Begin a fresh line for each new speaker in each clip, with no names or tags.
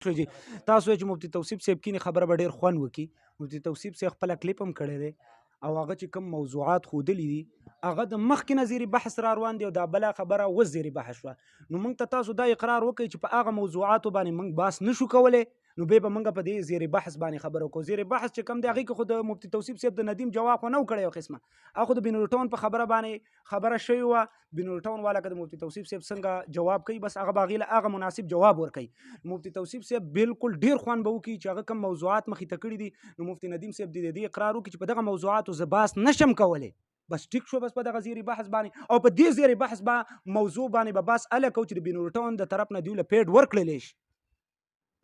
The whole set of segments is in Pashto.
تاسو چې مفتي توصیف صاحب کینی خبره به ډېر خوند وکړي. مفتي توصیف صاحب خپل کلیپ هم کړی دی او هغه چې کوم موضوعات ښودلي دي هغه د مخکې نه زیري بحث را روان دی او دا بله خبره اوس زیري بحث شوه. نو موږ ته تاسو دا اقرار وکړئ چې په هغه موضوعاتو باندې موږ بحث نشو کولی، نو بیا به موږ په دې زیري بحث باندې خبره وکړو. زیري بحث چې کوم دی هغې کې خو د مفتي توصیف صاحب د ندیم جواب خو نه و کړی یو قسمه، هغه خو د بینالټون په خبره باندې خبره شوې وه. بینالټون والا که د مفتي توصیف صاحب څنګه جواب کوي بس هغه به هغې له هغه مناسب جواب ورکوي. مفتي توصیف صاحب بالکل ډېر خوند به وکړي چې هغه کوم موضوعات مخې ته کړي دي، نو مفتي ندیم صاحب د دې اقرار وکړي چې په دغه موضوعاتو زه بحث نشم کولی. بس ټیک شو، بس په دغه زیري بحث باندې او په دې زیري بحث موضوع باندې به بس اله کو چې د بینالټون د طرف نه دوی له پیډ ورکړلی شي،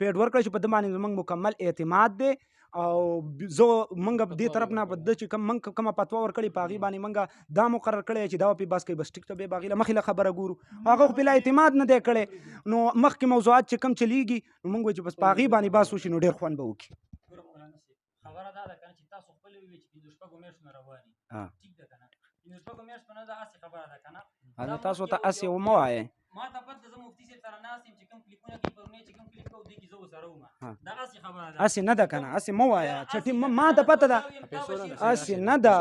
پیډ ورکړی شي، په ده باندې زموږ مکمل اعتماد دی او زه موږ دې طرف نه په ده چې موږ کومه فتوا ورکړې په هغې باندې موږ دا مقرر کړی چې دا به پرې بحث کوي. بس ټیک ته بیا به هغې له مخکې له خبره ګورو، هغه خو پرې لا اعتماد نه دی کړی. نو مخکې موضوعات چې کوم چلیږي نو موږ وایو چې بس په هغې باندې بحث وشي نو ډېر خوند به وکړي.
خبره دا ده که نه چې تاسو خپله ووایئ چې پنځه شپږو میاشتو نه روانې ټیک ده که نه، پنځه شپږو میاشتو نه ده هسې خبره ده که نه.
تاسو ته هسې ومه وایئ
ما ته پته زه مفتي صاحب سره ناست یم چې کوم کلیپونه کوي پرونی چې کوم کلیپ کوو دې کې زه ورسره وم، دا هسې خبره ده،
هسې نه ده که نه، هسې مه وایه چټي ما ته پته ده هسې نه ده.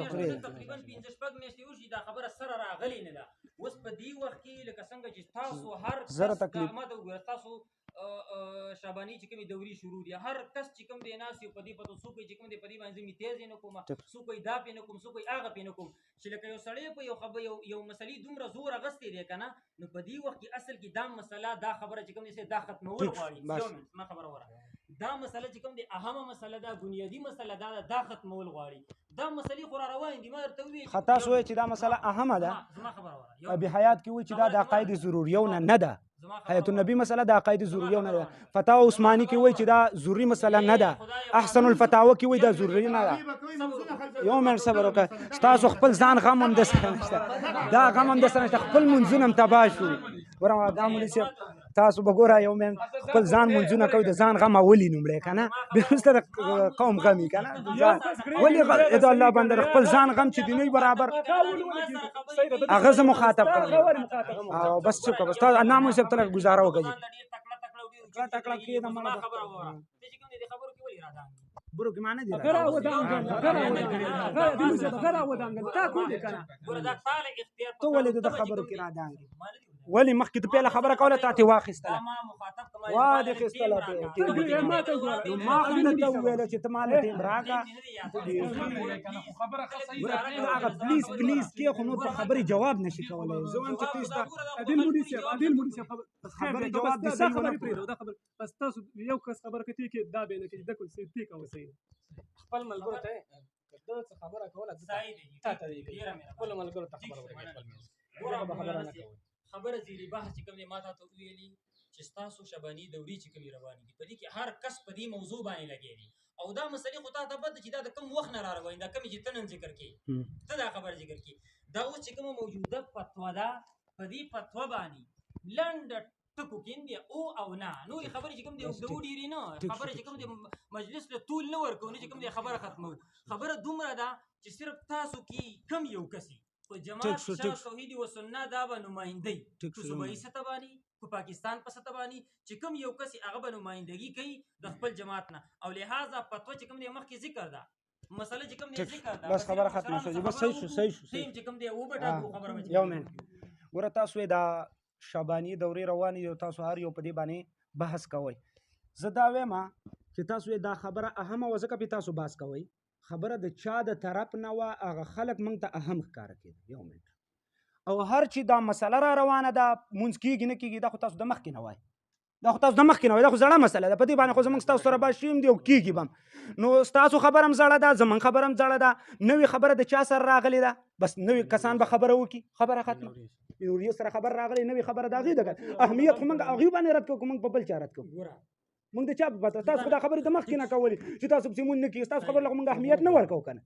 تقریبا پنځه شپږ میاشتې وشي دا خبره سره راغلې نه ده. اوس په دې وخت کې لکه څنګه چې تاسو هر کس ما ته وګوره، تاسو شعباني چې کومې دورې شروع دي هر کس چې کوم دی ناست یو په دې پته څوک چې کوم دی په دې باندې زه میتیز یې نه کوم، څوک دا پې نه کوم، څوک هغه پې نه کوم، چې لکه یو سړی په یو مسلې دومره زور اخیستی دی که نه، نو په دې وخت کې اصل کې دا مسله دا خبره چې کوم دی دا ختمول غواړي. ما خبره وره دا مسله چې کوم دی اهمه مسله ده، بنیادي مسله دا ختمول غواړي. دا مسلې خو را روان دي، ما درته وویل
تاسو وایئ چې دا مسله اهمه ده.
زما خبره وره
ابي حیات کې وایي چې دا د عقاید ضروریونه نه ده. حیات النبی مسله د عقاید ضروریو نه ده. فتاوا عثماني کې وایي چې دا ضروري مسله نه ده. احسن الفتاوا کې وایي دا ضروري نه ده. یو منټ صبر وکړه، ستاسو خپل ځان غم هم درسره نشته، دا غم هم درسره نشته، خپل منځونه هم تباه شو. ګوره دا مولوي صاحب تاسو به ګوره یو منټ خپل ځان منځونه کوئ، د ځان غم اولي لومړی که نه، بیا وروسته د قوم غم وي که نه. ولې د الله بنده خپل ځان غم چې دی نه برابر هغه زه مخاطب کوم او بس څه کوه بس تا نامو صاحب ته لږ ګزاره وکړي کړه تکړه کېږده برو کې معنی دی ته ولې د خبرو کې را دانګې ولې مخکې ته پیله خبره کوله تا ترې واخیستله وا دې خیستله ما خو درته وویله چې ته ماله ټیم راکړه هغه پلیز کې خو نور په خبرې جواب نشي کولی. زه وایم چې ته ستا
عادل مولي صاحب
خبرې جواب دې صحیح ونه
کړو. بس تاسو یو کس خبره کوي چې دا به نه کوي دا کول څه دی کوي صحیح
خپل ملګرو ته دا خبره کوله صحیح دی تا ته خپل ملګرو ته خبره نه کوي. خبره زیري بحث چې کوم دی ما ته ویلي چې ستاسو شعباني دورې چې کومې روانې دي په دې کې هر کس په دې موضوع باندې لګیا دي او دا مسلې خو تا ته پته چې دا د کوم وخت نه را روانې دا کومې چې ته نن ذکر کړې ته دا خبره ذکر کړې دا اوس چې کومه موجوده فتوا ده په دې فتوا باندې لنډ ټکو کې دی او نه نورې خبرې چې کوم دی اوږدو ډېرې نه خبرې چې کوم دی مجلس له طول نه ورکوو نه چې کوم دی خبره ختمو. خبره دومره ده چې صرف تاسو کې کم یو کسي په جماعت شرط توحید و سنت دا به نمایندګي په صوبایي سطح باندې په پاکستان په سطح باندې چې کوم یو کس هغه به نمایندګي کوي د خپل جماعت نه او لہذا فتوا چې کوم دی مخکې ذکر ده مسله چې کوم دی ذکر ده
بس خبره ختمه شوه بس صحیح شو
چې کوم دی و بټا خبره
یو منټ ګوره تاسو دا شعباني دورې روانې دي او تاسو هر یو په دې باندې بحث کوئ. زه دا وایم چې تاسو دا خبره اهمه وه ځکه پې تاسو بحث کوئ. خبره د چا د طرف نه وه هغه خلک موږ ته اهم ښکاره کېده. یو منټ او هر چې دا مسله را روانه ده مونځ کېږي نه کېږي دا خو تاسو د مخکې نه وایي دا خو تاسو د مخکې نه وایي دا خو زړه مسله ده په دې باندې خو زموږ ستاسو سره بحث شوي هم دي او کېږي به هم نو ستاسو خبره هم زړه ده زموږ خبره هم زړه ده نوې خبره د چا سره راغلې ده بس نوې کسان به خبره وکړي خبره ختمه نوري سره خبر راغلی نوې خبره د هغې ده اهمیت خو موږ هغې باندې رد کوو که موږ په بل چا رد کوو موږ د چا په پته تاسو خو دا خبرې د مخکې نه کولې چې تاسو پسې مونږ نه کېږي ستاسو خبره له موږ اهمیت نه ورکوو که نه